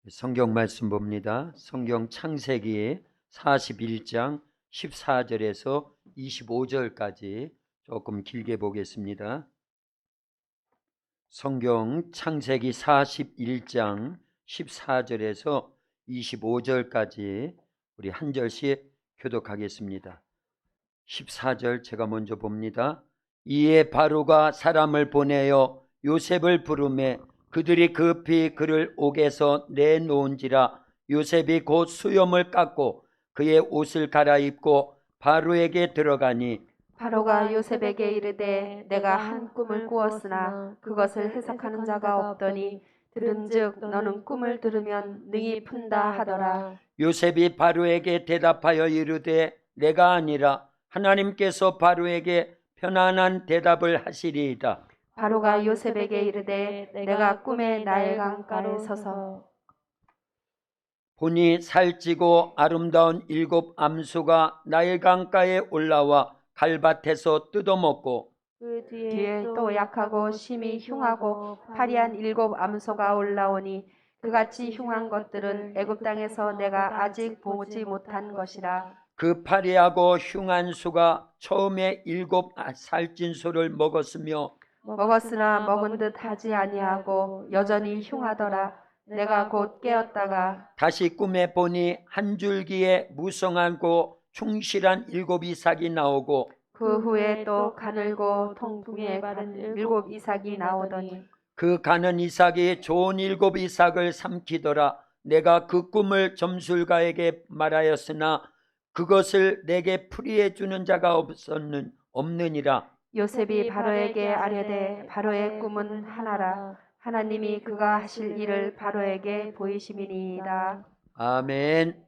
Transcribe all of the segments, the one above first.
성경 말씀 봅니다. 성경 창세기 41장 14절에서 25절까지 조금 길게 보겠습니다. 성경 창세기 41장 14절에서 25절까지 우리 한 절씩 교독하겠습니다. 14절 제가 먼저 봅니다. 이에 바로가 사람을 보내어 요셉을 부르매 그들이 급히 그를 옥에서 내놓은지라. 요셉이 곧 수염을 깎고 그의 옷을 갈아입고 바로에게 들어가니 바로가 요셉에게 이르되 내가 한 꿈을 꾸었으나 그것을 해석하는 자가 없더니 들은즉 너는 꿈을 들으면 능히 푼다 하더라. 요셉이 바로에게 대답하여 이르되 내가 아니라 하나님께서 바로에게 편안한 대답을 하시리이다. 바로가 요셉에게 이르되 내가 꿈에 나일 강가에 서서 보니 살찌고 아름다운 7 암소가 나일 강가에 올라와 갈밭에서 뜯어먹고 그 뒤에 또 약하고 심히 흉하고 파리한 7 암소가 올라오니 그같이 흉한 것들은 애굽 땅에서 내가 아직 보지 못한 것이라. 그 파리하고 흉한 소가 처음에 7 살찐 소를 먹었으며 먹었으나 먹은 듯 하지 아니하고 여전히 흉하더라. 내가 곧 깨었다가 다시 꿈에 보니 한 줄기에 무성하고 충실한 7 이삭이 나오고 그 후에 또 가늘고 통풍에 바른 7 이삭이 나오더니 그 가는 이삭이 좋은 7 이삭을 삼키더라. 내가 그 꿈을 점술가에게 말하였으나 그것을 내게 풀이해 주는 자가 없느니라. 요셉이 바로에게 아뢰되 바로의 꿈은 하나라. 하나님이 그가 하실 일을 바로에게 보이심이니이다. 아멘.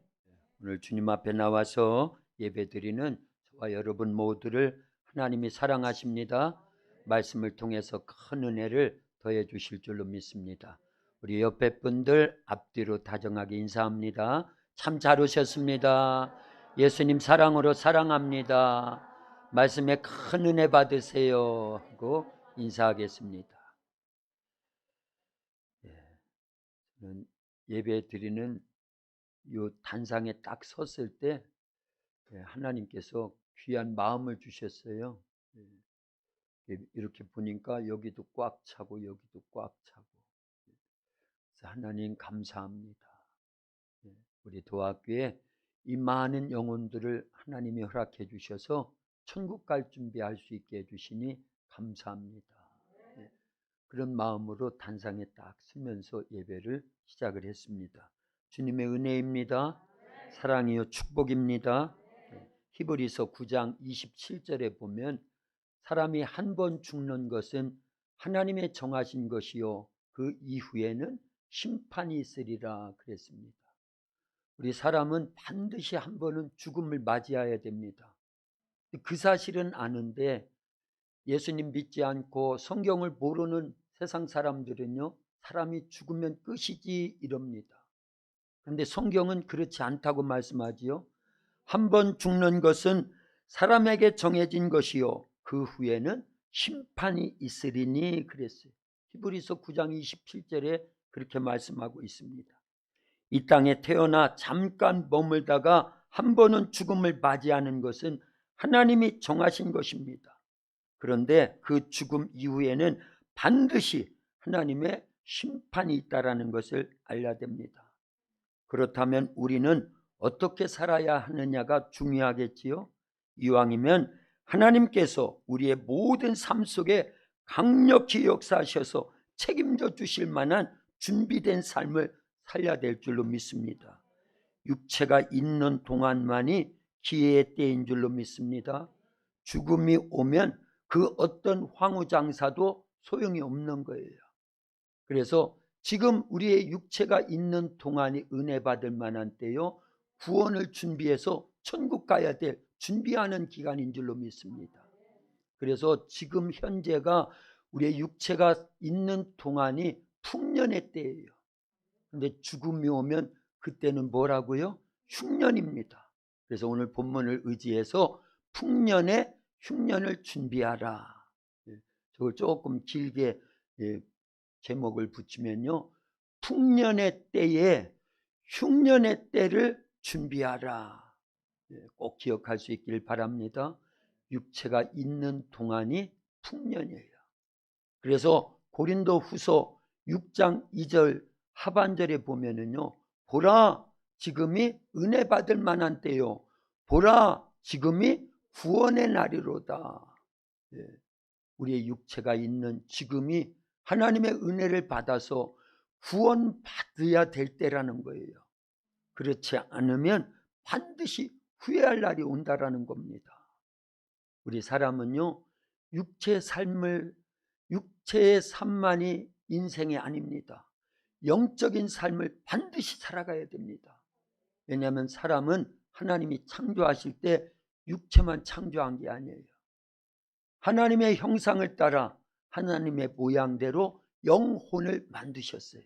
오늘 주님 앞에 나와서 예배드리는 저와 여러분 모두를 하나님이 사랑하십니다. 말씀을 통해서 큰 은혜를 더해 주실 줄로 믿습니다. 우리 옆에 분들 앞뒤로 다정하게 인사합니다. 참 잘 오셨습니다. 예수님 사랑으로 사랑합니다. 말씀에 큰 은혜 받으세요 하고 인사하겠습니다. 저는 예배 드리는 요 단상에 딱 섰을 때 하나님께서 귀한 마음을 주셨어요. 이렇게 보니까 여기도 꽉 차고 여기도 꽉 차고. 그래서 하나님 감사합니다. 우리 도학교에 이 많은 영혼들을 하나님이 허락해 주셔서 천국 갈 준비할 수 있게 해주시니 감사합니다. 그런 마음으로 단상에 딱 서면서 예배를 시작을 했습니다. 주님의 은혜입니다. 사랑이요 축복입니다. 히브리서 9장 27절에 보면 사람이 한 번 죽는 것은 하나님의 정하신 것이요 그 이후에는 심판이 있으리라 그랬습니다. 우리 사람은 반드시 한 번은 죽음을 맞이해야 됩니다. 그 사실은 아는데 예수님 믿지 않고 성경을 모르는 세상 사람들은요, 사람이 죽으면 끝이지 이럽니다. 그런데 성경은 그렇지 않다고 말씀하지요. 한 번 죽는 것은 사람에게 정해진 것이요 그 후에는 심판이 있으리니 그랬어요. 히브리서 9장 27절에 그렇게 말씀하고 있습니다. 이 땅에 태어나 잠깐 머물다가 한 번은 죽음을 맞이하는 것은 하나님이 정하신 것입니다. 그런데 그 죽음 이후에는 반드시 하나님의 심판이 있다라는 것을 알아야 됩니다. 그렇다면 우리는 어떻게 살아야 하느냐가 중요하겠지요. 이왕이면 하나님께서 우리의 모든 삶 속에 강력히 역사하셔서 책임져 주실 만한 준비된 삶을 살려야 될 줄로 믿습니다. 육체가 있는 동안만이 기회의 때인 줄로 믿습니다. 죽음이 오면 그 어떤 황후장사도 소용이 없는 거예요. 그래서 지금 우리의 육체가 있는 동안이 은혜 받을 만한 때요, 구원을 준비해서 천국 가야 될 준비하는 기간인 줄로 믿습니다. 그래서 지금 현재가 우리의 육체가 있는 동안이 풍년의 때예요. 그런데 죽음이 오면 그때는 뭐라고요? 흉년입니다. 그래서 오늘 본문을 의지해서 풍년에 흉년을 준비하라. 저걸 조금 길게 제목을 붙이면요, 풍년의 때에 흉년의 때를 준비하라. 꼭 기억할 수 있길 바랍니다. 육체가 있는 동안이 풍년이에요. 그래서 고린도 후서 6장 2절 하반절에 보면은요, 보라 지금이 은혜 받을 만한 때요, 보라 지금이 구원의 날이로다. 우리의 육체가 있는 지금이 하나님의 은혜를 받아서 구원받아야 될 때라는 거예요. 그렇지 않으면 반드시 후회할 날이 온다라는 겁니다. 우리 사람은요, 육체의 삶만이 인생이 아닙니다. 영적인 삶을 반드시 살아가야 됩니다. 왜냐하면 사람은 하나님이 창조하실 때 육체만 창조한 게 아니에요. 하나님의 형상을 따라 하나님의 모양대로 영혼을 만드셨어요.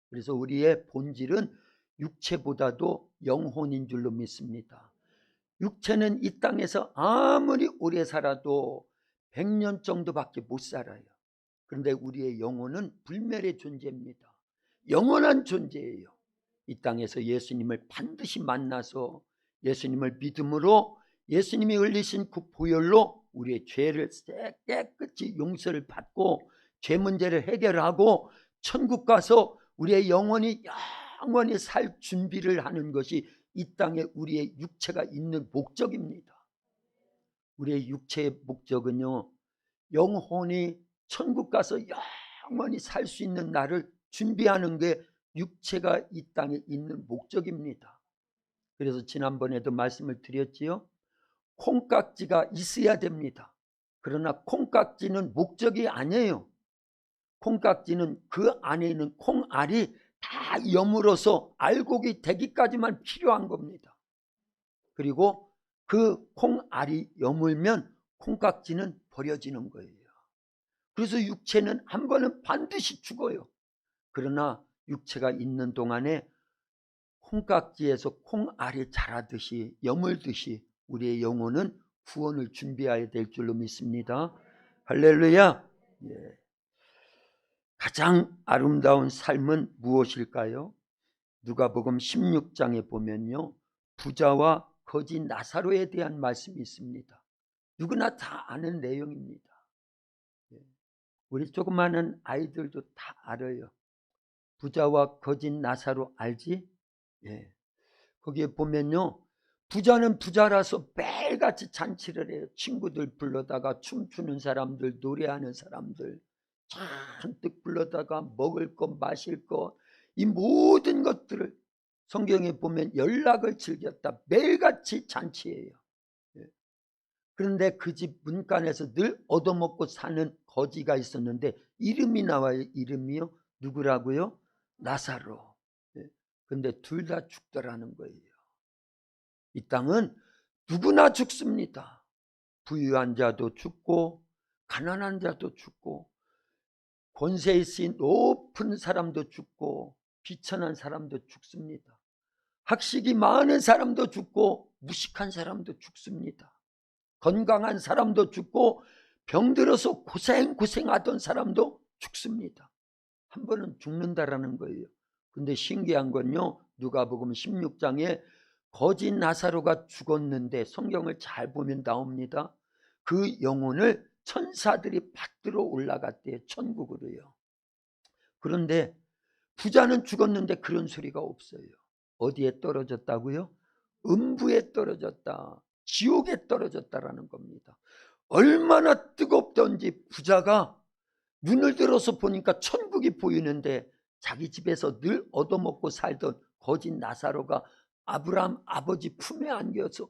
그래서 우리의 본질은 육체보다도 영혼인 줄로 믿습니다. 육체는 이 땅에서 아무리 오래 살아도 100년 정도밖에 못 살아요. 그런데 우리의 영혼은 불멸의 존재입니다. 영원한 존재예요. 이 땅에서 예수님을 반드시 만나서 예수님을 믿음으로 예수님이 흘리신 그 보혈로 우리의 죄를 깨끗이 용서를 받고 죄 문제를 해결하고 천국 가서 우리의 영혼이 영원히 살 준비를 하는 것이 이 땅에 우리의 육체가 있는 목적입니다. 우리의 육체의 목적은요, 영혼이 천국 가서 영원히 살 수 있는 날을 준비하는 게 육체가 이 땅에 있는 목적입니다. 그래서 지난번에도 말씀을 드렸지요. 콩깍지가 있어야 됩니다. 그러나 콩깍지는 목적이 아니에요. 콩깍지는 그 안에 있는 콩알이 다 여물어서 알곡이 되기까지만 필요한 겁니다. 그리고 그 콩알이 여물면 콩깍지는 버려지는 거예요. 그래서 육체는 한 번은 반드시 죽어요. 그러나 육체가 있는 동안에 콩깍지에서 콩알이 자라듯이 여물듯이 우리의 영혼은 구원을 준비해야 될 줄로 믿습니다. 할렐루야. 가장 아름다운 삶은 무엇일까요? 누가복음 16장에 보면요, 부자와 거지 나사로에 대한 말씀이 있습니다. 누구나 다 아는 내용입니다. 우리 조그마한 아이들도 다 알아요. 부자와 거지 나사로 알지? 거기에 보면요, 부자는 부자라서 매일같이 잔치를 해요. 친구들 불러다가 춤추는 사람들, 노래하는 사람들 잔뜩 불러다가 먹을 것, 마실 것, 이 모든 것들을 성경에 보면 연락을 즐겼다. 매일같이 잔치예요. 그런데 그 집 문간에서 늘 얻어먹고 사는 거지가 있었는데 이름이 나와요. 이름이요. 누구라고요? 나사로. 그런데 둘 다 죽더라는 거예요. 이 땅은 누구나 죽습니다. 부유한 자도 죽고 가난한 자도 죽고 권세 있으신 높은 사람도 죽고 비천한 사람도 죽습니다. 학식이 많은 사람도 죽고 무식한 사람도 죽습니다. 건강한 사람도 죽고 병들어서 고생하던 사람도 죽습니다. 한 번은 죽는다라는 거예요. 근데 신기한 건요, 누가복음 16장에 거지 나사로가 죽었는데 성경을 잘 보면 나옵니다. 그 영혼을 천사들이 받들어 올라갔대요. 천국으로요. 그런데 부자는 죽었는데 그런 소리가 없어요. 어디에 떨어졌다고요? 음부에 떨어졌다. 지옥에 떨어졌다라는 겁니다. 얼마나 뜨겁던지 부자가 눈을 들어서 보니까 천국이 보이는데 자기 집에서 늘 얻어먹고 살던 거지 나사로가 아브라함 아버지 품에 안겨서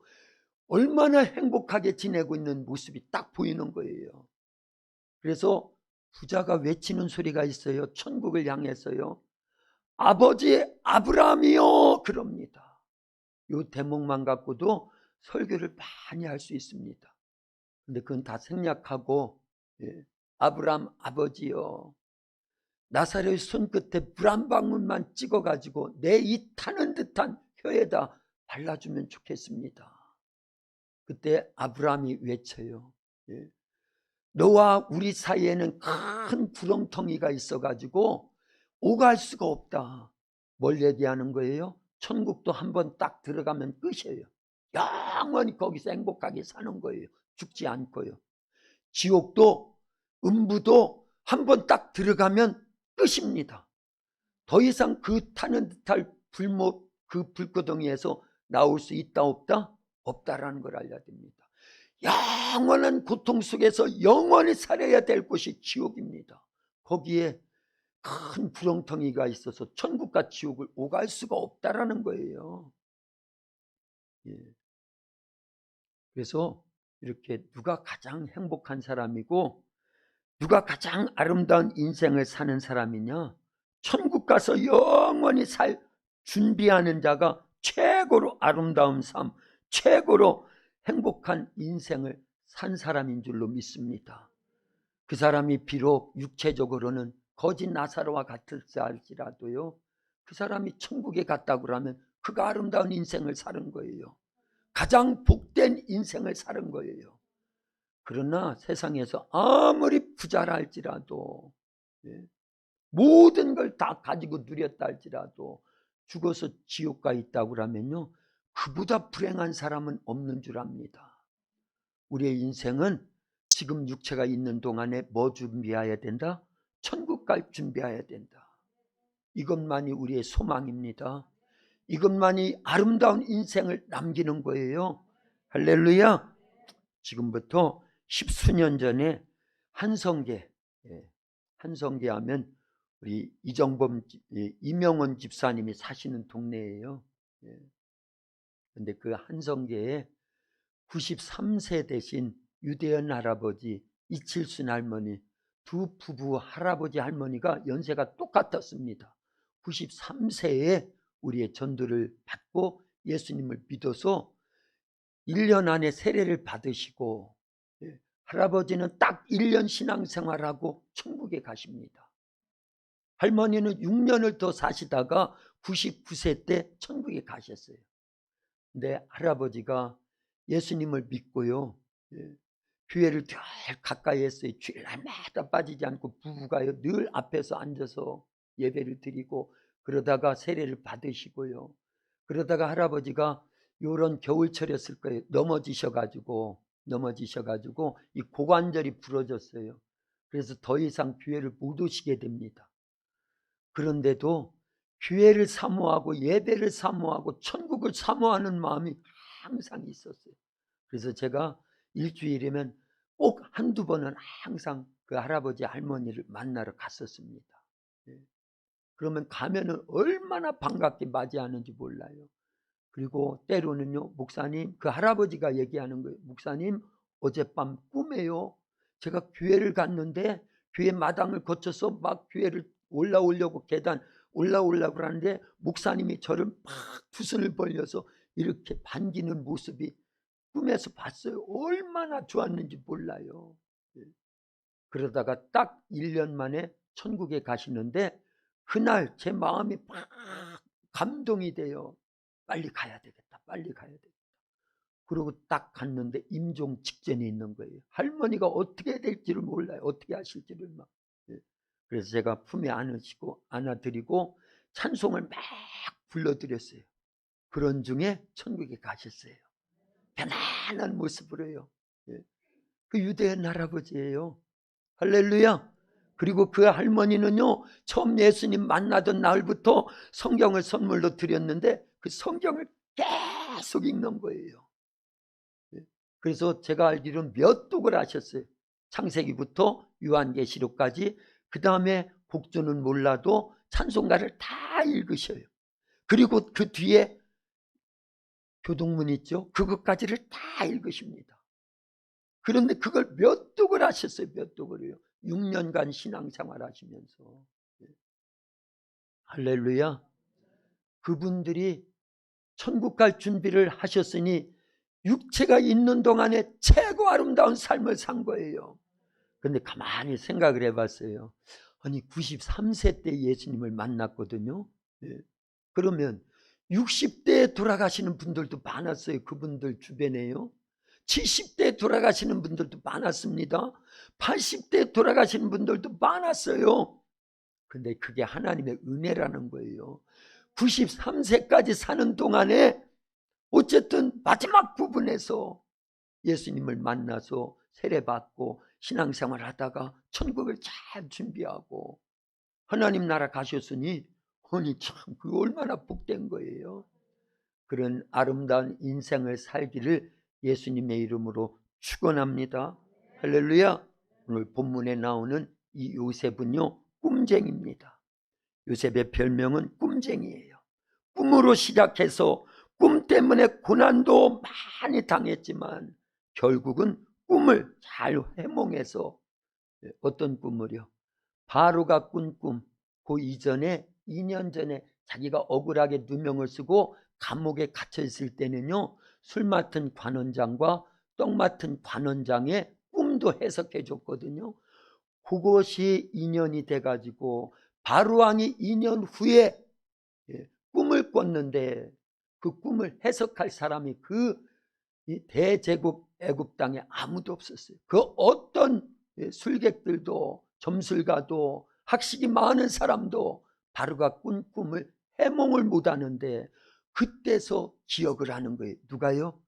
얼마나 행복하게 지내고 있는 모습이 딱 보이는 거예요. 그래서 부자가 외치는 소리가 있어요. 천국을 향해서요. 아버지 아브라함이요, 그럽니다. 이 대목만 갖고도 설교를 많이 할 수 있습니다. 근데 그건 다 생략하고, 아브라함 아버지요, 나사로의 손끝에 물 한 방울만 찍어가지고 내 이 타는 듯한 혀에다 발라주면 좋겠습니다. 그때 아브라함이 외쳐요. 너와 우리 사이에는 큰 구렁텅이가 있어가지고 오갈 수가 없다. 뭘 얘기하는 거예요? 천국도 한번 딱 들어가면 끝이에요. 영원히 거기서 행복하게 사는 거예요. 죽지 않고요. 지옥도 음부도 한번 딱 들어가면 끝입니다. 더 이상 그 타는 듯할 그 불구덩이에서 나올 수 있다 없다? 없다라는 걸 알려야 됩니다. 영원한 고통 속에서 영원히 살아야 될 곳이 지옥입니다. 거기에 큰 구렁텅이가 있어서 천국과 지옥을 오갈 수가 없다라는 거예요. 예. 그래서 이렇게 누가 가장 행복한 사람이고 누가 가장 아름다운 인생을 사는 사람이냐? 천국 가서 영원히 살 준비하는 자가 최고로 아름다운 삶, 최고로 행복한 인생을 산 사람인 줄로 믿습니다. 그 사람이 비록 육체적으로는 거지 나사로와 같을지 알지라도요, 그 사람이 천국에 갔다고 하면 그가 아름다운 인생을 사는 거예요. 가장 복된 인생을 사는 거예요. 그러나 세상에서 아무리 부자라 할지라도, 모든 걸 다 가지고 누렸다 할지라도 죽어서 지옥 가 있다고 하면요, 그보다 불행한 사람은 없는 줄 압니다. 우리의 인생은 지금 육체가 있는 동안에 뭐 준비해야 된다? 천국 갈 준비해야 된다. 이것만이 우리의 소망입니다. 이것만이 아름다운 인생을 남기는 거예요. 할렐루야. 지금부터 10수년 전에 한성계, 한성계 하면 우리 이명원 집사님이 사시는 동네예요. 근데 그 한성계에 93세 되신 유대현 할아버지, 이칠순 할머니, 두 부부 할아버지 할머니가 연세가 똑같았습니다. 93세에 우리의 전도를 받고 예수님을 믿어서 1년 안에 세례를 받으시고, 할아버지는 딱 1년 신앙생활하고 천국에 가십니다. 할머니는 6년을 더 사시다가 99세 때 천국에 가셨어요. 근데 할아버지가 예수님을 믿고요, 교회를 늘 가까이 했어요. 주일날마다 빠지지 않고 부부가요 늘 앞에서 앉아서 예배를 드리고, 그러다가 세례를 받으시고요, 그러다가 할아버지가 요런 겨울철이었을 거예요. 넘어지셔가지고 이 고관절이 부러졌어요. 그래서 더 이상 교회를 못 오시게 됩니다. 그런데도 교회를 사모하고 예배를 사모하고 천국을 사모하는 마음이 항상 있었어요. 그래서 제가 일주일이면 꼭 한두 번은 항상 그 할아버지 할머니를 만나러 갔었습니다. 그러면 가면은 얼마나 반갑게 맞이하는지 몰라요. 그리고 때로는요, 목사님, 그 할아버지가 얘기하는 거예요. 목사님, 어젯밤 꿈에요, 제가 교회를 갔는데 교회 마당을 거쳐서 막 교회를 올라오려고 계단 올라오려고 하는데 목사님이 저를 막 두 손을 벌려서 이렇게 반기는 모습이 꿈에서 봤어요. 얼마나 좋았는지 몰라요. 그러다가 딱 1년 만에 천국에 가시는데 그날 제 마음이 막 감동이 돼요. 빨리 가야 되겠다. 빨리 가야 되겠다. 그러고 딱 갔는데 임종 직전에 있는 거예요. 할머니가 어떻게 될지를 몰라요. 어떻게 하실지를 막. 그래서 제가 품에 안아드리고 찬송을 막 불러드렸어요. 그런 중에 천국에 가셨어요. 편안한 모습으로요. 그 유대인 할아버지예요. 할렐루야. 그리고 그 할머니는요, 처음 예수님 만나던 날부터 성경을 선물로 드렸는데 그 성경을 계속 읽는 거예요. 그래서 제가 알기로는 몇 독을 하셨어요. 창세기부터 요한계시록까지. 그 다음에 곡조는 몰라도 찬송가를 다 읽으셔요. 그리고 그 뒤에 교동문 있죠? 그것까지를 다 읽으십니다. 그런데 그걸 몇 독을 하셨어요. 몇 독을요. 6년간 신앙생활 하시면서. 할렐루야. 그분들이 천국 갈 준비를 하셨으니 육체가 있는 동안에 최고 아름다운 삶을 산 거예요. 그런데 가만히 생각을 해봤어요. 아니 93세 때 예수님을 만났거든요. 그러면 60대에 돌아가시는 분들도 많았어요. 그분들 주변에요. 70대에 돌아가시는 분들도 많았습니다. 80대에 돌아가시는 분들도 많았어요. 근데 그게 하나님의 은혜라는 거예요. 93세까지 사는 동안에 어쨌든 마지막 부분에서 예수님을 만나서 세례받고 신앙생활 하다가 천국을 잘 준비하고 하나님 나라 가셨으니 아니 참 그 얼마나 복된 거예요. 그런 아름다운 인생을 살기를 예수님의 이름으로 축원합니다. 할렐루야. 오늘 본문에 나오는 이 요셉은요 꿈쟁이입니다. 요셉의 별명은 꿈쟁이에요. 꿈으로 시작해서 꿈 때문에 고난도 많이 당했지만 결국은 꿈을 잘 해몽해서 어떤 꿈을요? 바로가 꾼 꿈, 그 이전에 2년 전에 자기가 억울하게 누명을 쓰고 감옥에 갇혀 있을 때는요 술 맡은 관원장과 떡 맡은 관원장의 꿈도 해석해 줬거든요. 그것이 인연이 돼가지고 바로왕이 2년 후에 꿈을 꿨는데 그 꿈을 해석할 사람이 그 대제국 애굽 땅에 아무도 없었어요. 그 어떤 술객들도 점술가도 학식이 많은 사람도 바로가 꾼 꿈을 해몽을 못하는데 그때서 기억을 하는 거예요. 누가요?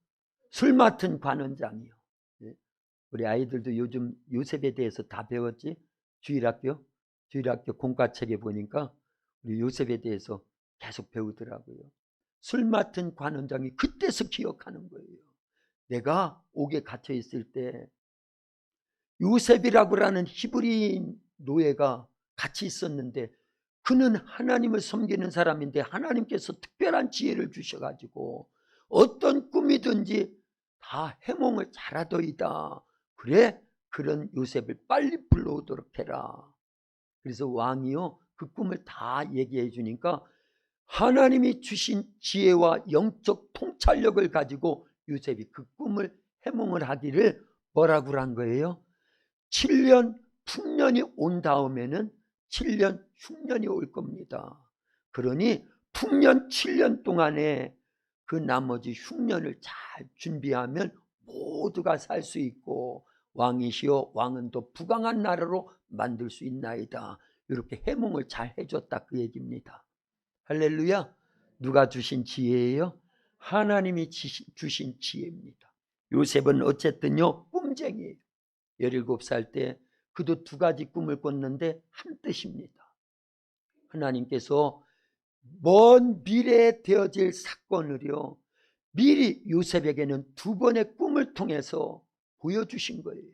술 맡은 관원장이요. 우리 아이들도 요즘 요셉에 대해서 다 배웠지? 주일학교 공과책에 보니까 우리 요셉에 대해서 계속 배우더라고요. 술 맡은 관원장이 그때서 기억하는 거예요. 내가 옥에 갇혀 있을 때 요셉이라고 하는 히브리인 노예가 같이 있었는데 그는 하나님을 섬기는 사람인데 하나님께서 특별한 지혜를 주셔가지고 어떤 꿈이든지 다 해몽을 잘하더이다. 그래? 그런 요셉을 빨리 불러오도록 해라. 그래서 왕이요 그 꿈을 다 얘기해 주니까 하나님이 주신 지혜와 영적 통찰력을 가지고 요셉이 그 꿈을 해몽을 하기를 뭐라고 한 거예요? 7년 풍년이 온 다음에는 7년 흉년이 올 겁니다. 그러니 풍년 7년 동안에 그 나머지 흉년을 잘 준비하면 모두가 살 수 있고 왕이시여 왕은 더 부강한 나라로 만들 수 있나이다. 이렇게 해몽을 잘 해줬다 그 얘기입니다. 할렐루야. 누가 주신 지혜예요? 하나님이 주신 지혜입니다. 요셉은 어쨌든요 꿈쟁이에요. 17살 때 그도 2가지 꿈을 꿨는데 한 뜻입니다. 하나님께서 먼 미래에 되어질 사건을요 미리 요셉에게는 2번의 꿈을 통해서 보여주신 거예요.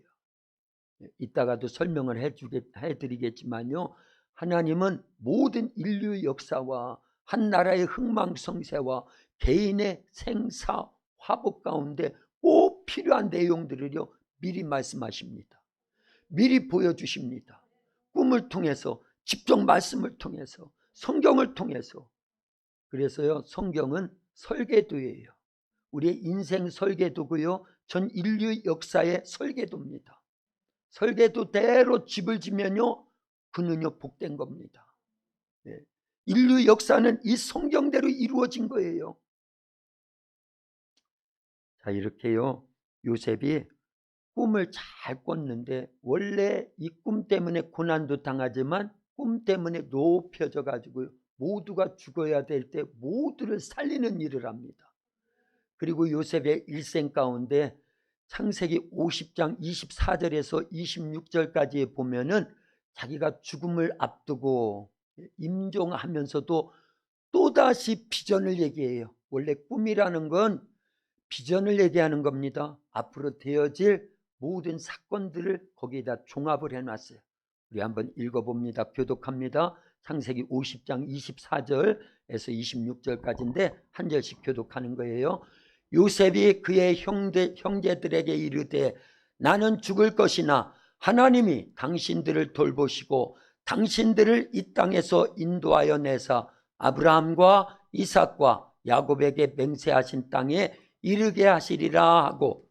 이따가도 설명을 해드리겠지만요 하나님은 모든 인류 역사와 한 나라의 흥망성쇠와 개인의 생사 화복 가운데 꼭 필요한 내용들을요 미리 말씀하십니다. 미리 보여주십니다. 꿈을 통해서 직접 말씀을 통해서 성경을 통해서. 그래서요 성경은 설계도예요. 우리의 인생 설계도고요 전 인류 역사의 설계도입니다. 설계도대로 집을 지면요 그는요 복된 겁니다. 네. 인류 역사는 이 성경대로 이루어진 거예요. 자 이렇게요 요셉이 꿈을 잘 꿨는데 원래 이 꿈 때문에 고난도 당하지만 꿈 때문에 높여져 가지고 모두가 죽어야 될 때 모두를 살리는 일을 합니다. 그리고 요셉의 일생 가운데 창세기 50장 24절에서 26절까지 보면은 자기가 죽음을 앞두고 임종하면서도 또다시 비전을 얘기해요. 원래 꿈이라는 건 비전을 얘기하는 겁니다. 앞으로 되어질 모든 사건들을 거기에다 종합을 해놨어요. 우리 한번 읽어봅니다. 교독합니다. 창세기 50장 24절에서 26절까지인데 한 절씩 교독하는 거예요. 요셉이 그의 형제들에게 이르되 나는 죽을 것이나 하나님이 당신들을 돌보시고 당신들을 이 땅에서 인도하여 내사 아브라함과 이삭과 야곱에게 맹세하신 땅에 이르게 하시리라 하고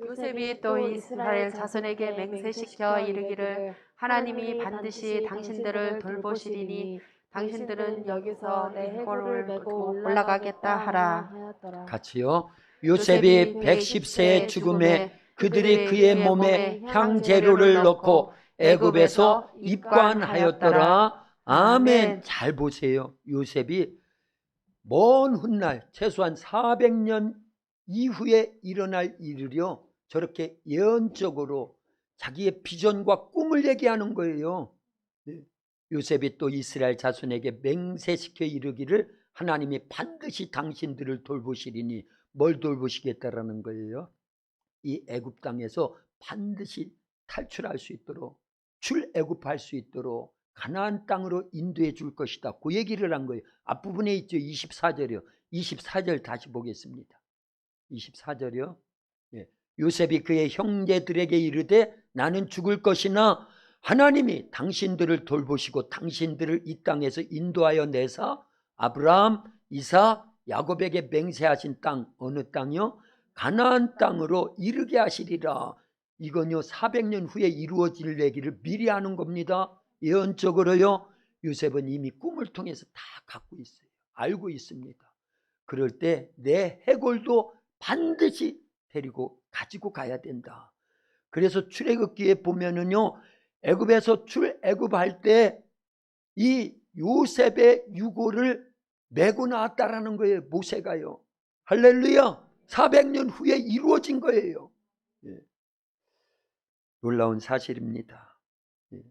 요셉이 또 이스라엘 자손에게 맹세시켜 이르기를 하나님이 반드시 당신들을 돌보시리니 당신들은 여기서 내 해골을 메고 올라가겠다 하라. 같이요. 요셉이 110세의 죽음에 그들이 그의 몸에 향재료를 넣고 애굽에서 입관하였더라. 아멘. 잘 보세요. 요셉이 먼 훗날 최소한 400년 이후에 일어날 일을요 저렇게 예언적으로 자기의 비전과 꿈을 얘기하는 거예요. 요셉이 또 이스라엘 자손에게 맹세시켜 이르기를 하나님이 반드시 당신들을 돌보시리니 뭘 돌보시겠다라는 거예요. 이 애굽 땅에서 반드시 탈출할 수 있도록 출애굽할 수 있도록 가나안 땅으로 인도해 줄 것이다. 그 얘기를 한 거예요. 앞부분에 있죠. 24절이요. 24절 다시 보겠습니다. 24절이요. 예. 요셉이 그의 형제들에게 이르되 나는 죽을 것이나 하나님이 당신들을 돌보시고 당신들을 이 땅에서 인도하여 내사 아브라함, 이삭, 야곱에게 맹세하신 땅 어느 땅이요? 가나안 땅으로 이르게 하시리라. 이건요 400년 후에 이루어질 얘기를 미리 하는 겁니다. 예언적으로요. 요셉은 이미 꿈을 통해서 다 갖고 있어요. 알고 있습니다. 그럴 때 내 해골도 반드시 데리고 가지고 가야 된다. 그래서 출애굽기에 보면은요 애굽에서 출애굽할 때 이 요셉의 유고를 메고 나왔다라는 거예요. 모세가요. 할렐루야. 400년 후에 이루어진 거예요. 예. 놀라운 사실입니다. 예.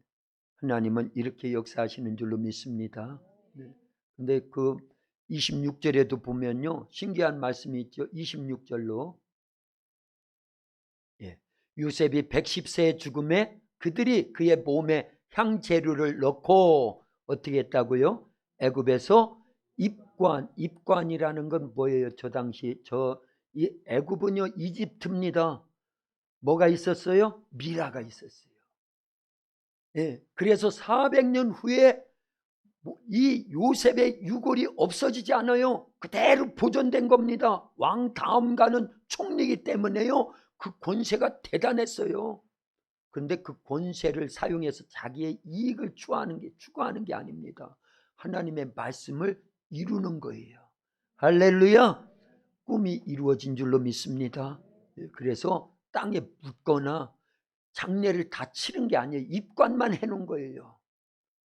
하나님은 이렇게 역사하시는 줄로 믿습니다. 근데 그 26절에도 보면요 신기한 말씀이 있죠. 26절로 예. 요셉이 110세의 죽음에 그들이 그의 몸에 향재료를 넣고 어떻게 했다고요? 애굽에서 입관이라는 건 뭐예요? 저 당시 이 애굽은요 이집트입니다. 뭐가 있었어요? 미라가 있었어요. 예. 그래서 400년 후에 이 요셉의 유골이 없어지지 않아요. 그대로 보존된 겁니다. 왕 다음 가는 총리이기 때문에요. 그 권세가 대단했어요. 그런데 그 권세를 사용해서 자기의 이익을 추구하는 게 아닙니다. 하나님의 말씀을 이루는 거예요. 할렐루야. 꿈이 이루어진 줄로 믿습니다. 그래서 땅에 묻거나 장례를 다 치른 게 아니에요. 입관만 해놓은 거예요.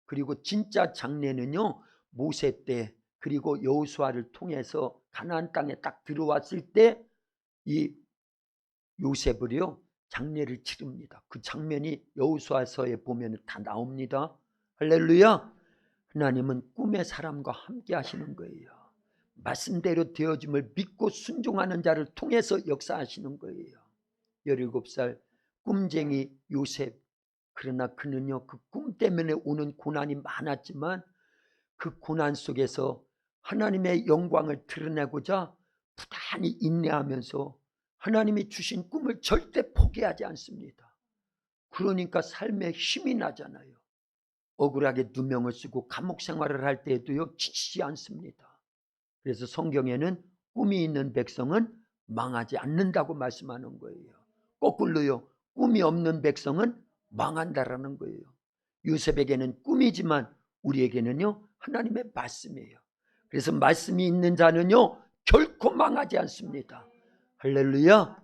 그리고 진짜 장례는요 모세 때 그리고 여호수아를 통해서 가나안 땅에 딱 들어왔을 때 이 요셉을요 장례를 치릅니다. 그 장면이 여호수아서에 보면 다 나옵니다. 할렐루야. 하나님은 꿈의 사람과 함께 하시는 거예요. 말씀대로 되어짐을 믿고 순종하는 자를 통해서 역사하시는 거예요. 17살 꿈쟁이 요셉. 그러나 그는요 그 꿈 때문에 오는 고난이 많았지만 그 고난 속에서 하나님의 영광을 드러내고자 부단히 인내하면서 하나님이 주신 꿈을 절대 포기하지 않습니다. 그러니까 삶에 힘이 나잖아요. 억울하게 누명을 쓰고 감옥 생활을 할 때에도요 지치지 않습니다. 그래서 성경에는 꿈이 있는 백성은 망하지 않는다고 말씀하는 거예요. 거꾸로요 꿈이 없는 백성은 망한다라는 거예요. 요셉에게는 꿈이지만 우리에게는요 하나님의 말씀이에요. 그래서 말씀이 있는 자는요 결코 망하지 않습니다. 할렐루야.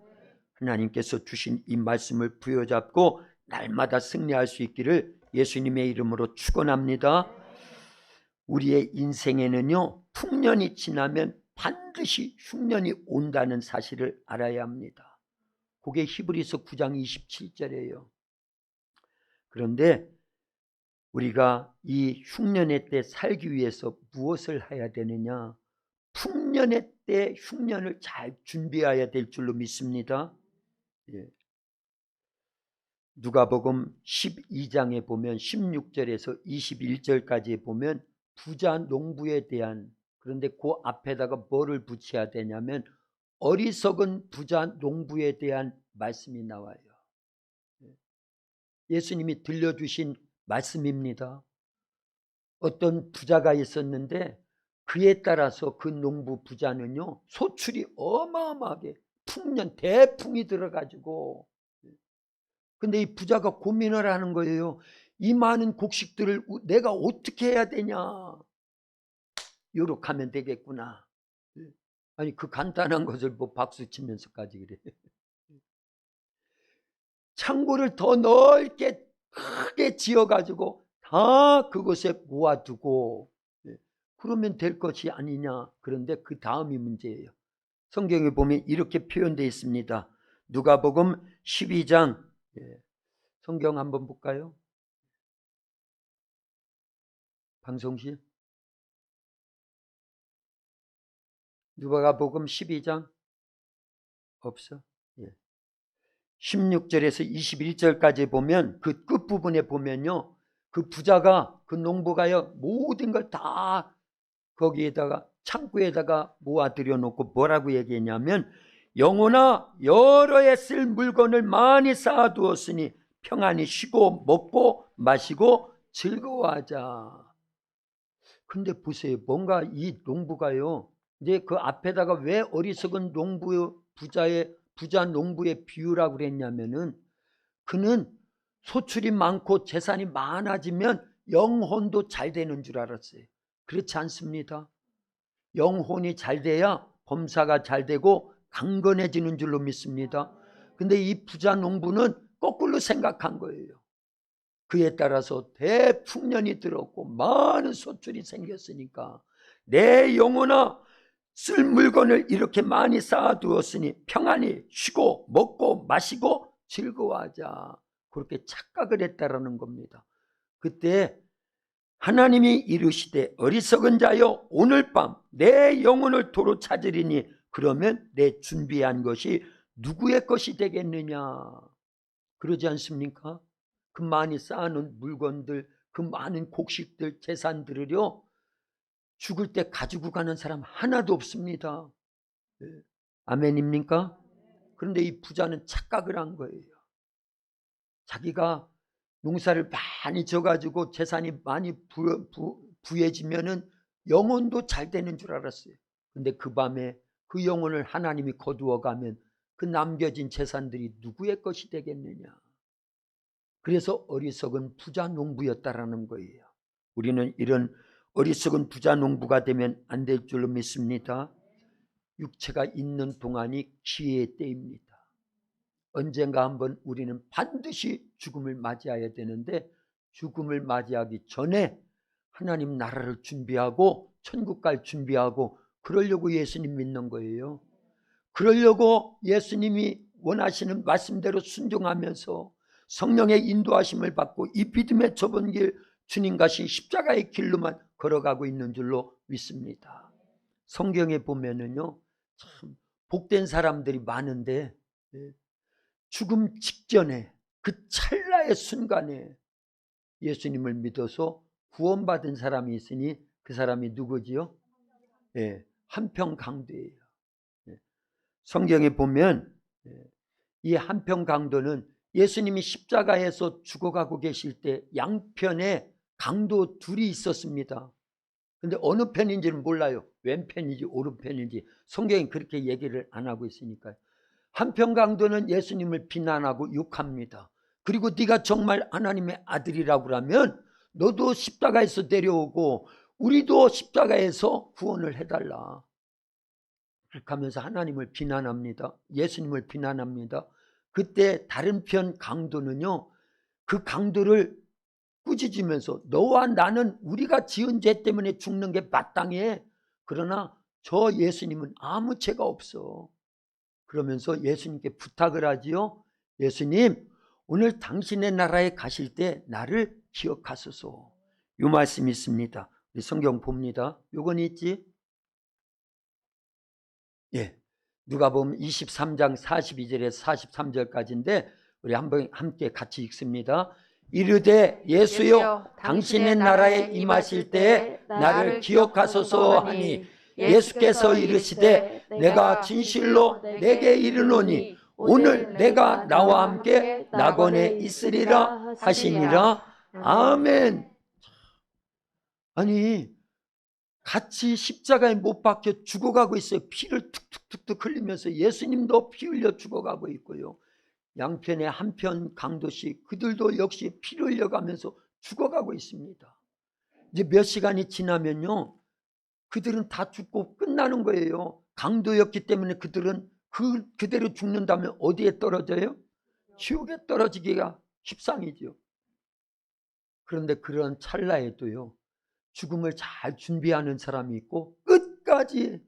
하나님께서 주신 이 말씀을 부여잡고 날마다 승리할 수 있기를 예수님의 이름으로 축원합니다. 우리의 인생에는요 풍년이 지나면 반드시 흉년이 온다는 사실을 알아야 합니다. 그게 히브리서 9장 27절이에요. 그런데 우리가 이 흉년의 때 살기 위해서 무엇을 해야 되느냐? 풍년의 때 흉년을 잘 준비해야 될 줄로 믿습니다. 예. 누가복음 12장에 보면 16절에서 21절까지 보면 부자 농부에 대한, 그런데 그 앞에다가 뭐를 붙여야 되냐면 어리석은 부자 농부에 대한 말씀이 나와요. 예수님이 들려주신 말씀입니다. 어떤 부자가 있었는데 그에 따라서 그 농부 부자는요 소출이 어마어마하게 풍년 대풍이 들어가지고, 근데 이 부자가 고민을 하는 거예요. 이 많은 곡식들을 내가 어떻게 해야 되냐. 요렇게 하면 되겠구나. 아니 그 간단한 것을 뭐 박수 치면서까지 그래. 창고를 더 넓게 크게 지어가지고 다 그곳에 모아두고 그러면 될 것이 아니냐. 그런데 그 다음이 문제예요. 성경에 보면 이렇게 표현되어 있습니다. 누가복음 12장 성경 한번 볼까요? 방송실 누가복음 12장 없어? 16절에서 21절까지 보면 그 끝부분에 보면요, 그 부자가 그 농부가요 모든 걸 다 거기에다가 창고에다가 모아들여 놓고 뭐라고 얘기했냐면, 영혼아 여러 해 쓸 물건을 많이 쌓아두었으니 평안히 쉬고 먹고 마시고 즐거워하자. 근데 보세요, 뭔가 이 농부가요 이제 그 앞에다가 왜 어리석은 농부 부자 농부의 비유라고 그랬냐면은, 그는 소출이 많고 재산이 많아지면 영혼도 잘 되는 줄 알았어요. 그렇지 않습니다. 영혼이 잘 돼야 범사가 잘 되고 강건해지는 줄로 믿습니다. 근데 이 부자 농부는 거꾸로 생각한 거예요. 그에 따라서 대풍년이 들었고 많은 소출이 생겼으니까, 내 영혼아 쓸 물건을 이렇게 많이 쌓아두었으니 평안히 쉬고 먹고 마시고 즐거워하자. 그렇게 착각을 했다라는 겁니다. 그때 하나님이 이르시되 어리석은 자여 오늘 밤 내 영혼을 도로 찾으리니 그러면 내 준비한 것이 누구의 것이 되겠느냐. 그러지 않습니까? 그 많이 쌓아놓은 물건들, 그 많은 곡식들, 재산들을요 죽을 때 가지고 가는 사람 하나도 없습니다. 아멘입니까? 그런데 이 부자는 착각을 한 거예요. 자기가 농사를 많이 져가지고 재산이 많이 부해지면은 영혼도 잘 되는 줄 알았어요. 근데 그 밤에 그 영혼을 하나님이 거두어 가면 그 남겨진 재산들이 누구의 것이 되겠느냐. 그래서 어리석은 부자 농부였다라는 거예요. 우리는 이런 어리석은 부자 농부가 되면 안 될 줄로 믿습니다. 육체가 있는 동안이 기회의 때입니다. 언젠가 한번 우리는 반드시 죽음을 맞이해야 되는데, 죽음을 맞이하기 전에 하나님 나라를 준비하고 천국 갈 준비하고 그러려고 예수님 믿는 거예요. 그러려고 예수님이 원하시는 말씀대로 순종하면서 성령의 인도하심을 받고 이 믿음의 좁은 길, 주님 가신 십자가의 길로만 걸어가고 있는 줄로 믿습니다. 성경에 보면은요 참 복된 사람들이 많은데, 죽음 직전에 그 찰나의 순간에 예수님을 믿어서 구원받은 사람이 있으니 그 사람이 누구지요? 한평강도예요. 성경에 보면 이 한평강도는 예수님이 십자가에서 죽어가고 계실 때 양편에 강도 둘이 있었습니다. 근데 어느 편인지는 몰라요. 왼편인지 오른편인지 성경이 그렇게 얘기를 안 하고 있으니까요. 한평강도는 예수님을 비난하고 욕합니다. 그리고 네가 정말 하나님의 아들이라고 하면 너도 십자가에서 내려오고 우리도 십자가에서 구원을 해달라. 그렇게 하면서 하나님을 비난합니다. 예수님을 비난합니다. 그때 다른 편 강도는요, 그 강도를 꾸짖으면서 너와 나는 우리가 지은 죄 때문에 죽는 게 마땅해. 그러나 저 예수님은 아무 죄가 없어. 그러면서 예수님께 부탁을 하지요. 예수님, 오늘 당신의 나라에 가실 때 나를 기억하소서. 이 말씀이 있습니다. 우리 성경 봅니다. 요건 있지? 누가복음 23장 42절에서 43절까지인데 우리 한번 함께 같이 읽습니다. 이르되 예수여 당신의 나라에 임하실 때에 나를 기억하소서 하니 예수께서 이르시되 내가 진실로 내게 이르노니 오늘 내가 나와 함께 낙원에 있으리라 하시니라. 아멘. 아니 같이 십자가에 못 박혀 죽어가고 있어요. 피를 툭툭툭툭 흘리면서 예수님도 피 흘려 죽어가고 있고요. 양편에 한편 강도씩 그들도 역시 피를 흘려가면서 죽어가고 있습니다. 이제 몇 시간이 지나면요 그들은 다 죽고 끝나는 거예요. 강도였기 때문에 그들은 그대로 죽는다면 어디에 떨어져요? 지옥에 떨어지기가 십상이죠. 그런데 그런 찰나에도요 죽음을 잘 준비하는 사람이 있고 끝까지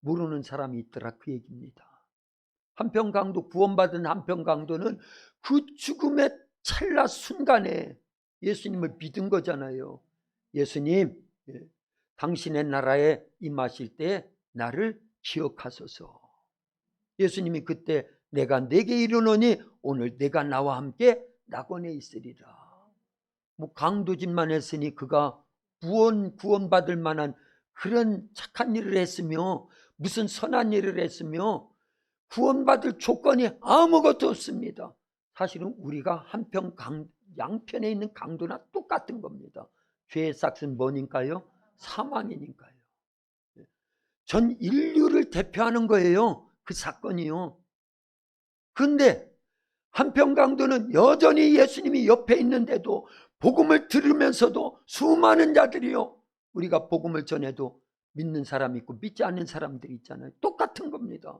모르는 사람이 있더라, 그 얘기입니다. 한평강도, 구원받은 한평강도는 그 죽음의 찰나 순간에 예수님을 믿은 거잖아요. 예수님, 당신의 나라에 임하실 때 나를 기억하소서. 예수님이 그때 내가 내게 이르노니 오늘 내가 나와 함께 낙원에 있으리라. 뭐 강도짓만 했으니 그가 구원받을 만한 그런 착한 일을 했으며 무슨 선한 일을 했으며 구원받을 조건이 아무것도 없습니다. 사실은 우리가 양편에 있는 강도나 똑같은 겁니다. 죄의 삭은 뭐니까요? 사망이니까요. 전 인류를 대표하는 거예요, 그 사건이요. 그런데 한평강도는 여전히 예수님이 옆에 있는데도 복음을 들으면서도 수많은 자들이요, 우리가 복음을 전해도 믿는 사람이 있고 믿지 않는 사람들이 있잖아요. 똑같은 겁니다.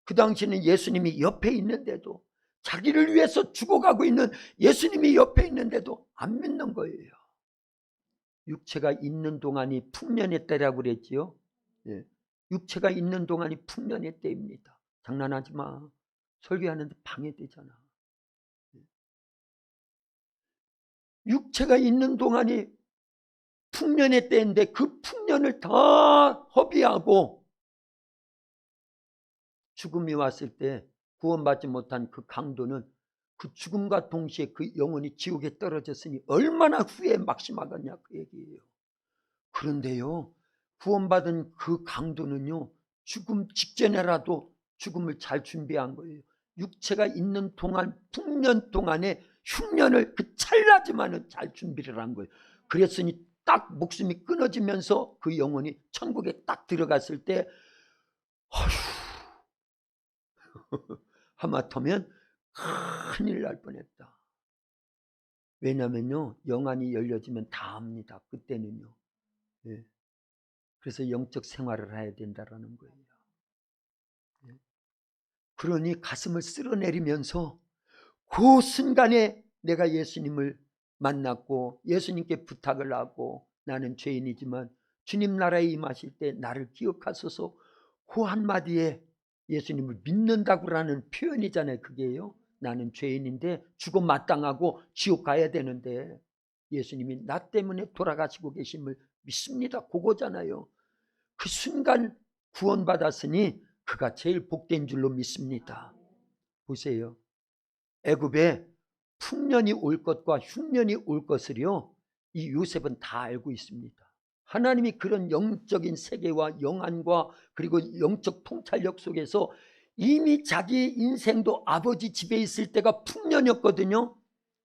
그 당시에는 예수님이 옆에 있는데도, 자기를 위해서 죽어가고 있는 예수님이 옆에 있는데도 안 믿는 거예요. 육체가 있는 동안이 풍년의 때라고 그랬지요. 예. 육체가 있는 동안이 풍년의 때입니다. 장난하지 마. 설교하는데 방해되잖아. 육체가 있는 동안이 풍년의 때인데 그 풍년을 다 허비하고 죽음이 왔을 때 구원받지 못한 그 강도는 그 죽음과 동시에 그 영혼이 지옥에 떨어졌으니 얼마나 후회에 막심하겠냐, 그 얘기예요. 그런데요, 구원받은 그 강도는요, 죽음 직전에라도 죽음을 잘 준비한 거예요. 육체가 있는 동안, 풍년 동안에 흉년을 그 찰나지만은 잘 준비를 한 거예요. 그랬으니 딱 목숨이 끊어지면서 그 영혼이 천국에 딱 들어갔을 때 하마터면 큰일 날 뻔했다. 왜냐면요, 영안이 열려지면 다 압니다, 그때는요. 예. 그래서 영적 생활을 해야 된다라는 거예요. 예. 그러니 가슴을 쓸어내리면서 그 순간에 내가 예수님을 만났고 예수님께 부탁을 하고, 나는 죄인이지만 주님 나라에 임하실 때 나를 기억하소서, 그 한마디에 예수님을 믿는다고라는 표현이잖아요. 그게요, 나는 죄인인데 죽어 마땅하고 지옥 가야 되는데 예수님이 나 때문에 돌아가시고 계심을 믿습니다, 그거잖아요. 그 순간 구원받았으니 그가 제일 복된 줄로 믿습니다. 보세요, 애굽에 풍년이 올 것과 흉년이 올 것을요, 이 요셉은 다 알고 있습니다. 하나님이 그런 영적인 세계와 영안과 그리고 영적 통찰력 속에서 이미 자기 인생도 아버지 집에 있을 때가 풍년이었거든요.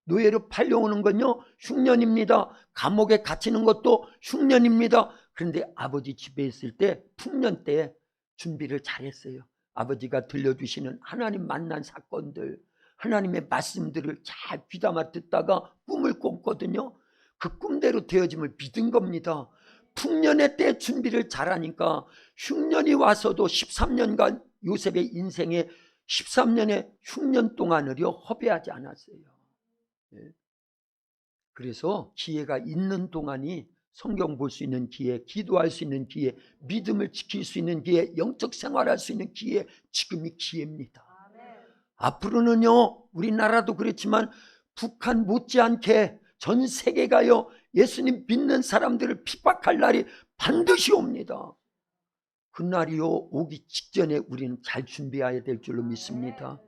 노예로 팔려오는 건요 흉년입니다. 감옥에 갇히는 것도 흉년입니다. 그런데 아버지 집에 있을 때 풍년 때 준비를 잘했어요. 아버지가 들려주시는 하나님 만난 사건들, 하나님의 말씀들을 잘 귀담아 듣다가 꿈을 꿨거든요. 그 꿈대로 되어짐을 믿은 겁니다. 풍년의 때 준비를 잘하니까 흉년이 와서도 13년간 요셉의 인생에 13년의 흉년 동안을요 허비하지 않았어요. 그래서 기회가 있는 동안이 성경 볼 수 있는 기회, 기도할 수 있는 기회, 믿음을 지킬 수 있는 기회, 영적 생활할 수 있는 기회, 지금이 기회입니다. 앞으로는요, 우리나라도 그렇지만 북한 못지않게 전 세계가요 예수님 믿는 사람들을 핍박할 날이 반드시 옵니다. 그날이요 오기 직전에 우리는 잘 준비해야 될 줄로 믿습니다.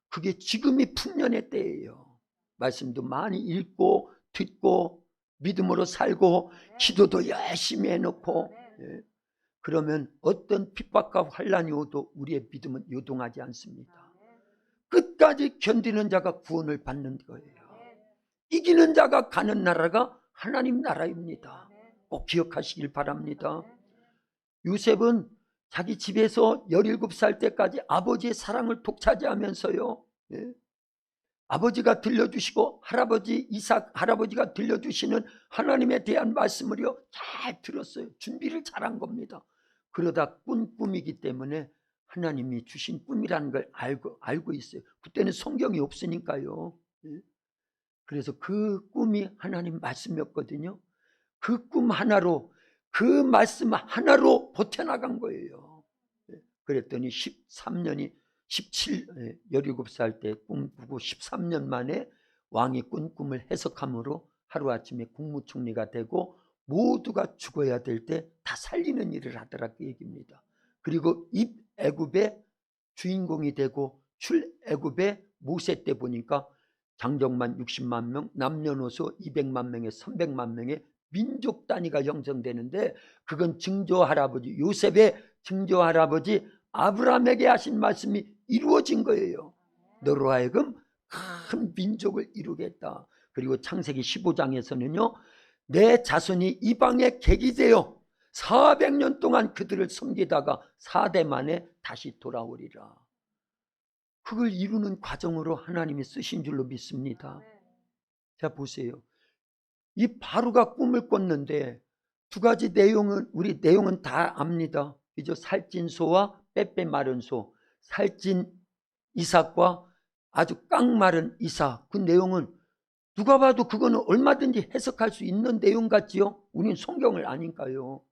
그게 지금이 풍년의 때예요. 말씀도 많이 읽고 듣고 믿음으로 살고 기도도 열심히 해놓고, 그러면 어떤 핍박과 환난이 오도 우리의 믿음은 요동하지 않습니다. 끝까지 견디는 자가 구원을 받는 거예요. 이기는 자가 가는 나라가 하나님 나라입니다. 꼭 기억하시길 바랍니다. 요셉은 자기 집에서 17살 때까지 아버지의 사랑을 독차지하면서요, 아버지가 들려주시고 할아버지 이삭 할아버지가 들려주시는 하나님에 대한 말씀을요 잘 들었어요. 준비를 잘한 겁니다. 그러다 꾼 꿈이기 때문에 하나님이 주신 꿈이라는 걸 알고 있어요. 그때는 성경이 없으니까요. 그래서 그 꿈이 하나님 말씀이었거든요. 그 꿈 하나로, 그 말씀 하나로 버텨나간 거예요. 그랬더니 17살 때 꿈 꾸고 13년 만에 왕이 꾼 꿈을 해석함으로 하루아침에 국무총리가 되고 모두가 죽어야 될 때 다 살리는 일을 하더라, 그 얘기입니다. 그리고 입애굽의 주인공이 되고 출애굽의 모세 때 보니까 장정만 60만 명, 남녀노소 200만 명에 300만 명의 민족 단위가 형성되는데, 그건 증조할아버지, 요셉의 증조할아버지 아브라함에게 하신 말씀이 이루어진 거예요. 너로 하여금 큰 민족을 이루겠다. 그리고 창세기 15장에서는요, 내 자손이 이방에 객이 되어 400년 동안 그들을 섬기다가 4대 만에 다시 돌아오리라. 그걸 이루는 과정으로 하나님이 쓰신 줄로 믿습니다. 자, 보세요. 이 바로가 꿈을 꿨는데 두 가지 내용은, 우리 내용은 다 압니다. 그죠? 살찐 소와 빼빼 마른 소, 살찐 이삭과 아주 깡마른 이삭. 그 내용은 누가 봐도 그거는 얼마든지 해석할 수 있는 내용 같지요? 우린 성경을 아니까요.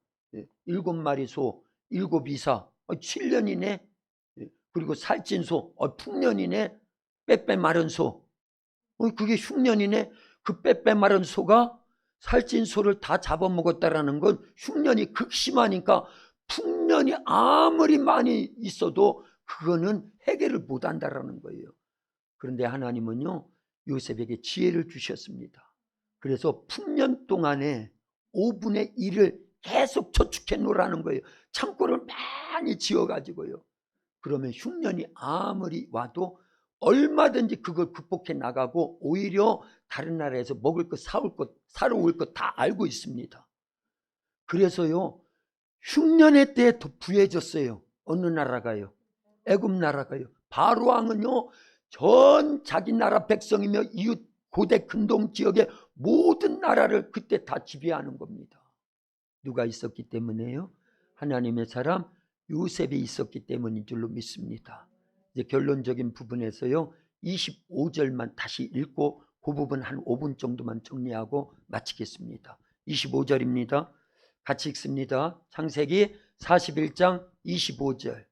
7마리 소, 7 이삭, 7년이네. 그리고 살찐 소, 풍년이네. 빼빼 마른 소, 그게 흉년이네. 그 빼빼 마른 소가 살찐 소를 다 잡아먹었다라는 건 흉년이 극심하니까 풍년이 아무리 많이 있어도 그거는 해결을 못한다라는 거예요. 그런데 하나님은요, 요셉에게 지혜를 주셨습니다. 그래서 풍년 동안에 5분의 1을 계속 저축해 놓으라는 거예요. 창고를 많이 지어가지고요. 그러면 흉년이 아무리 와도 얼마든지 그걸 극복해 나가고, 오히려 다른 나라에서 먹을 것, 사러 올 것 다 알고 있습니다. 그래서요, 흉년의 때에 더 부해졌어요. 어느 나라가요? 애굽 나라가요. 바로 왕은요, 전 자기 나라 백성이며 이웃 고대 근동 지역의 모든 나라를 그때 다 지배하는 겁니다. 누가 있었기 때문에요? 하나님의 사람 요셉이 있었기 때문인 줄로 믿습니다. 이제 결론적인 부분에서요, 25절만 다시 읽고 그 부분 한 5분 정도만 정리하고 마치겠습니다. 25절입니다. 같이 읽습니다. 창세기 41장 25절.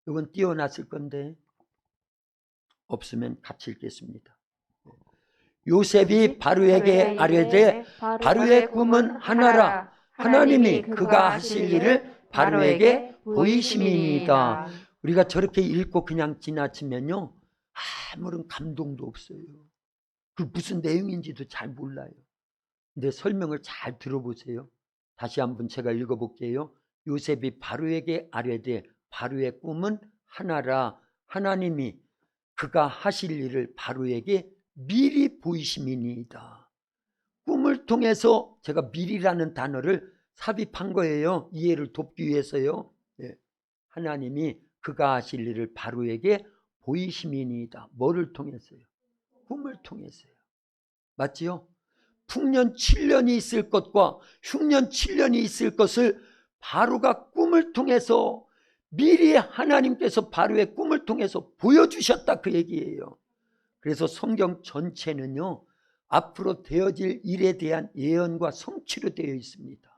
이건 띄워놨을 건데 없으면 같이 읽겠습니다. 요셉이 바로에게 아뢰되 바로의 꿈은 하나라. 하나님이 그가 하실 일을 바로에게 보이심이니이다. 우리가 저렇게 읽고 그냥 지나치면요, 아무런 감동도 없어요. 그 무슨 내용인지도 잘 몰라요. 근데 설명을 잘 들어보세요. 다시 한번 제가 읽어볼게요. 요셉이 바로에게 아뢰되 바로의 꿈은 하나라. 하나님이 그가 하실 일을 바로에게 미리 보이심이니이다. 꿈을 통해서 제가 미리라는 단어를 삽입한 거예요. 이해를 돕기 위해서요. 하나님이 그가 하실 일을 바로에게 보이심이니이다. 뭐를 통해서요? 꿈을 통해서요. 맞지요? 풍년 7년이 있을 것과 흉년 7년이 있을 것을 바로가 꿈을 통해서 미리 하나님께서 바로의 꿈을 통해서 보여주셨다, 그 얘기예요. 그래서 성경 전체는요, 앞으로 되어질 일에 대한 예언과 성취로 되어 있습니다.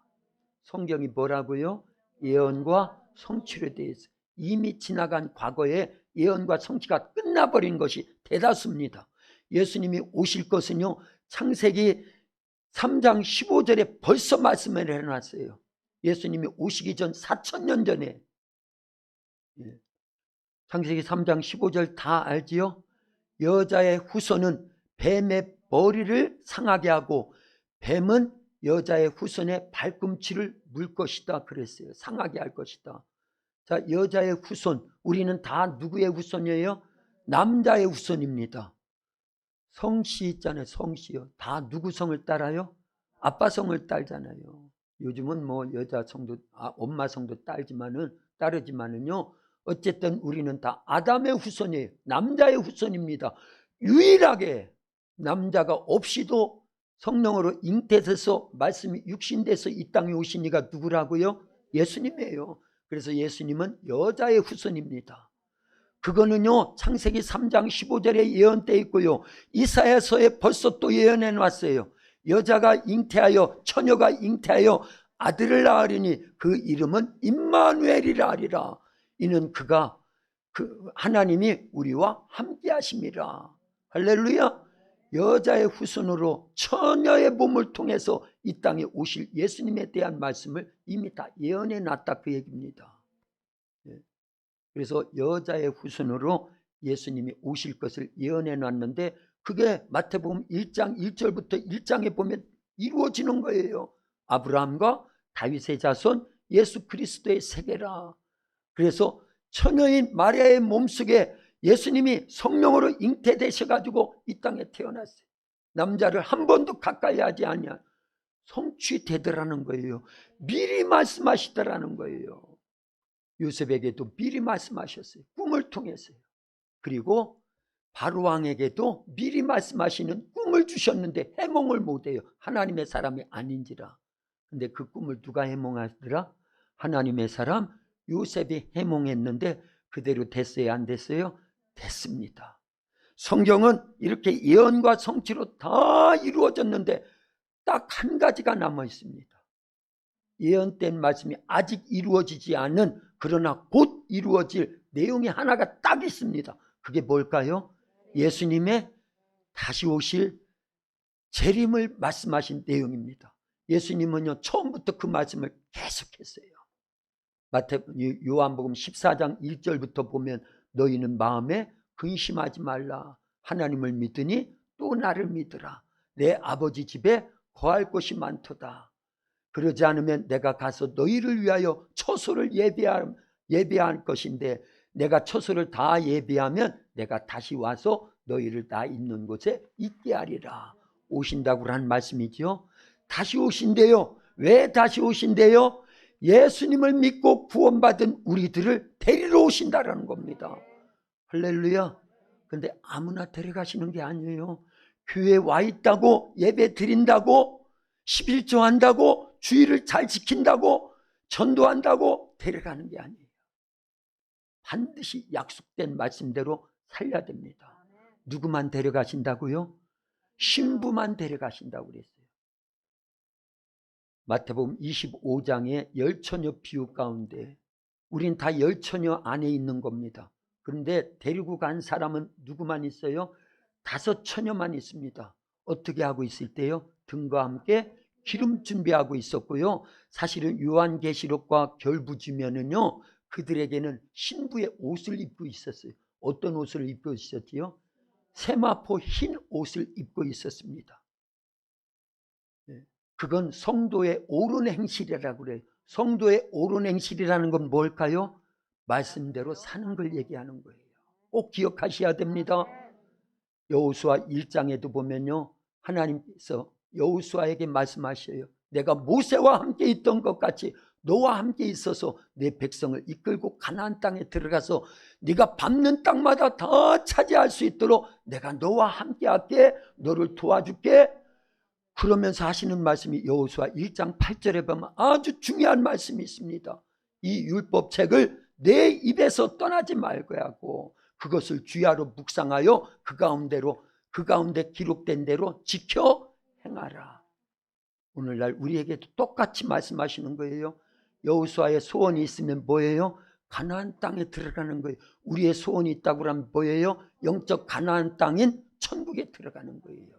성경이 뭐라고요? 예언과 성취로 되어 있어요. 이미 지나간 과거에 예언과 성취가 끝나버린 것이 대다수입니다. 예수님이 오실 것은요, 창세기 3장 15절에 벌써 말씀을 해놨어요. 예수님이 오시기 전 4,000년 전에. 창세기 3장 15절 다 알지요? 여자의 후손은 뱀의 머리를 상하게 하고 뱀은 여자의 후손의 발꿈치를 물 것이다 그랬어요. 상하게 할 것이다. 자, 여자의 후손, 우리는 다 누구의 후손이에요? 남자의 후손입니다. 성씨 있잖아요. 성씨요. 다 누구 성을 따라요? 아빠 성을 따르잖아요. 요즘은 뭐 여자 성도, 엄마 성도 따르지만은요, 어쨌든 우리는 다 아담의 후손이에요. 남자의 후손입니다. 유일하게 남자가 없이도 성령으로 잉태돼서 말씀이 육신돼서 이 땅에 오신 이가 누구라고요? 예수님이에요. 그래서 예수님은 여자의 후손입니다. 그거는요, 창세기 3장 15절에 예언되어 있고요, 이사야서에 벌써 또 예언해 놨어요. 여자가 잉태하여 처녀가 잉태하여 아들을 낳으리니 그 이름은 임마누엘이라 하리라. 이는 그가 하나님이 우리와 함께 하심이라. 할렐루야. 여자의 후손으로 처녀의 몸을 통해서 이 땅에 오실 예수님에 대한 말씀을 이미 다 예언해 놨다, 그 얘기입니다. 그래서 여자의 후손으로 예수님이 오실 것을 예언해 놨는데 그게 마태복음 1장 1절부터 1장에 보면 이루어지는 거예요. 아브라함과 다윗의 자손 예수 그리스도의 세계라. 그래서 처녀인 마리아의 몸속에 예수님이 성령으로 잉태되셔가지고 이 땅에 태어났어요. 남자를 한 번도 가까이 하지 아니한 성취되더라는 거예요. 미리 말씀하시더라는 거예요. 요셉에게도 미리 말씀하셨어요. 꿈을 통해서요. 그리고 바로왕에게도 미리 말씀하시는 꿈을 주셨는데 해몽을 못해요. 하나님의 사람이 아닌지라. 근데 그 꿈을 누가 해몽하더라? 하나님의 사람 요셉이 해몽했는데 그대로 됐어요, 안 됐어요? 됐습니다. 성경은 이렇게 예언과 성취로 다 이루어졌는데 딱 한 가지가 남아 있습니다. 예언된 말씀이 아직 이루어지지 않은, 그러나 곧 이루어질 내용이 하나가 딱 있습니다. 그게 뭘까요? 예수님의 다시 오실 재림을 말씀하신 내용입니다. 예수님은요 처음부터 그 말씀을 계속했어요. 요한복음 14장 1절부터 보면 너희는 마음에 근심하지 말라. 하나님을 믿으니 또 나를 믿으라. 내 아버지 집에 거할 곳이 많도다. 그러지 않으면 내가 가서 너희를 위하여 처소를 예비할 것인데 내가 처소를 다 예비하면 내가 다시 와서 너희를 나 있는 곳에 있게 하리라. 오신다고 한 말씀이죠. 다시 오신대요. 왜 다시 오신대요? 예수님을 믿고 구원받은 우리들을 데리러 오신다라는 겁니다. 할렐루야. 근데 아무나 데려가시는 게 아니에요. 교회에 와 있다고, 예배 드린다고, 11조 한다고, 주의를 잘 지킨다고, 전도한다고 데려가는 게 아니에요. 반드시 약속된 말씀대로 살려야 됩니다. 누구만 데려가신다고요? 신부만 데려가신다고 그랬어요. 마태복음 25장의 열처녀 비유 가운데 우린 다 열처녀 안에 있는 겁니다. 그런데 데리고 간 사람은 누구만 있어요? 5처녀만 있습니다. 어떻게 하고 있을 때요? 등과 함께 기름 준비하고 있었고요. 사실은 요한계시록과 결부지면은요 그들에게는 신부의 옷을 입고 있었어요. 어떤 옷을 입고 있었지요? 세마포 흰 옷을 입고 있었습니다. 그건 성도의 옳은 행실이라고 그래요. 성도의 옳은 행실이라는 건 뭘까요? 말씀대로 사는 걸 얘기하는 거예요. 꼭 기억하셔야 됩니다. 여호수아 1장에도 보면요 하나님께서 여호수아에게 말씀하셔요. 내가 모세와 함께 있던 것 같이 너와 함께 있어서 내 백성을 이끌고 가나안 땅에 들어가서 네가 밟는 땅마다 다 차지할 수 있도록 내가 너와 함께 할게. 너를 도와줄게. 그러면서 하시는 말씀이 여호수아 1장 8절에 보면 아주 중요한 말씀이 있습니다. 이 율법책을 내 입에서 떠나지 말고 하고 그것을 주야로 묵상하여 그 가운데 기록된 대로 지켜 행하라. 오늘날 우리에게도 똑같이 말씀하시는 거예요. 여호수아의 소원이 있으면 뭐예요? 가나안 땅에 들어가는 거예요. 우리의 소원이 있다고 하면 뭐예요? 영적 가나안 땅인 천국에 들어가는 거예요.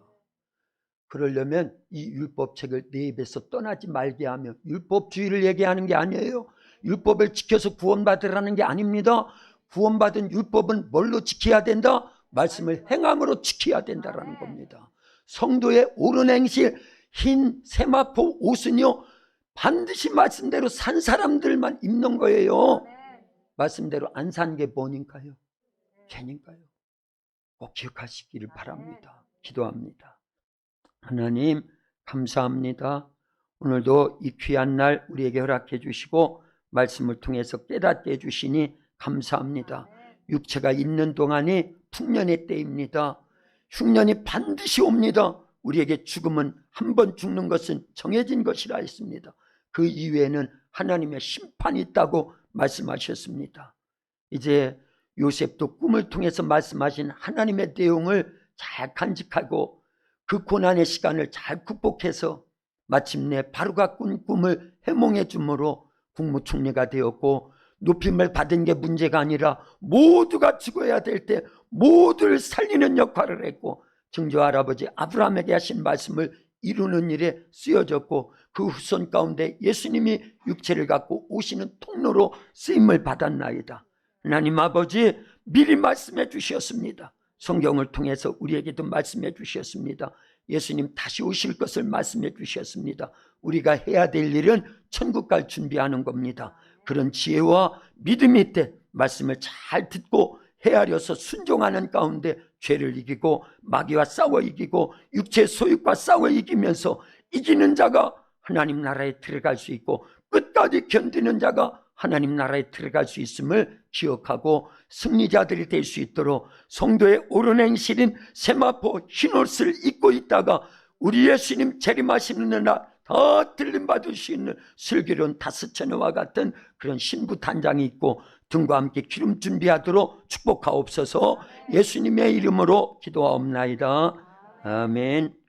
그러려면 이 율법책을 내 입에서 떠나지 말게 하며, 율법주의를 얘기하는 게 아니에요. 율법을 지켜서 구원받으라는 게 아닙니다. 구원받은 율법은 뭘로 지켜야 된다? 말씀을 행함으로 지켜야 된다는 겁니다. 성도의 옳은 행실, 흰 세마포 옷은요 반드시 말씀대로 산 사람들만 입는 거예요. 말씀대로 안 산 게 뭐니까요? 죄니까요. 꼭 기억하시기를 바랍니다. 기도합니다. 하나님 감사합니다. 오늘도 이 귀한 날 우리에게 허락해 주시고 말씀을 통해서 깨닫게 해주시니 감사합니다. 육체가 있는 동안이 풍년의 때입니다. 흉년이 반드시 옵니다. 우리에게 죽음은 한 번 죽는 것은 정해진 것이라 했습니다. 그 이외에는 하나님의 심판이 있다고 말씀하셨습니다. 이제 요셉도 꿈을 통해서 말씀하신 하나님의 내용을 잘 간직하고 그 고난의 시간을 잘 극복해서 마침내 바로가 꾼 꿈을 해몽해 줌으로 국무총리가 되었고, 높임을 받은 게 문제가 아니라 모두가 죽어야 될 때 모두를 살리는 역할을 했고, 증조 할아버지 아브라함에게 하신 말씀을 이루는 일에 쓰여졌고, 그 후손 가운데 예수님이 육체를 갖고 오시는 통로로 쓰임을 받았나이다. 하나님 아버지, 미리 말씀해 주셨습니다. 성경을 통해서 우리에게도 말씀해 주셨습니다. 예수님 다시 오실 것을 말씀해 주셨습니다. 우리가 해야 될 일은 천국 갈 준비하는 겁니다. 그런 지혜와 믿음이 있되 말씀을 잘 듣고 헤아려서 순종하는 가운데 죄를 이기고 마귀와 싸워 이기고 육체의 소유과 싸워 이기면서 이기는 자가 하나님 나라에 들어갈 수 있고, 끝까지 견디는 자가 하나님 나라에 들어갈 수 있음을 기억하고 승리자들이 될 수 있도록 성도의 오른행실인 세마포 흰옷을 입고 있다가 우리 예수님 재림하시는 날 다 들림받을 수 있는 슬기로운 다스처녀와 같은 그런 신부 단장이 있고 등과 함께 기름 준비하도록 축복하옵소서. 예수님의 이름으로 기도하옵나이다. 아멘.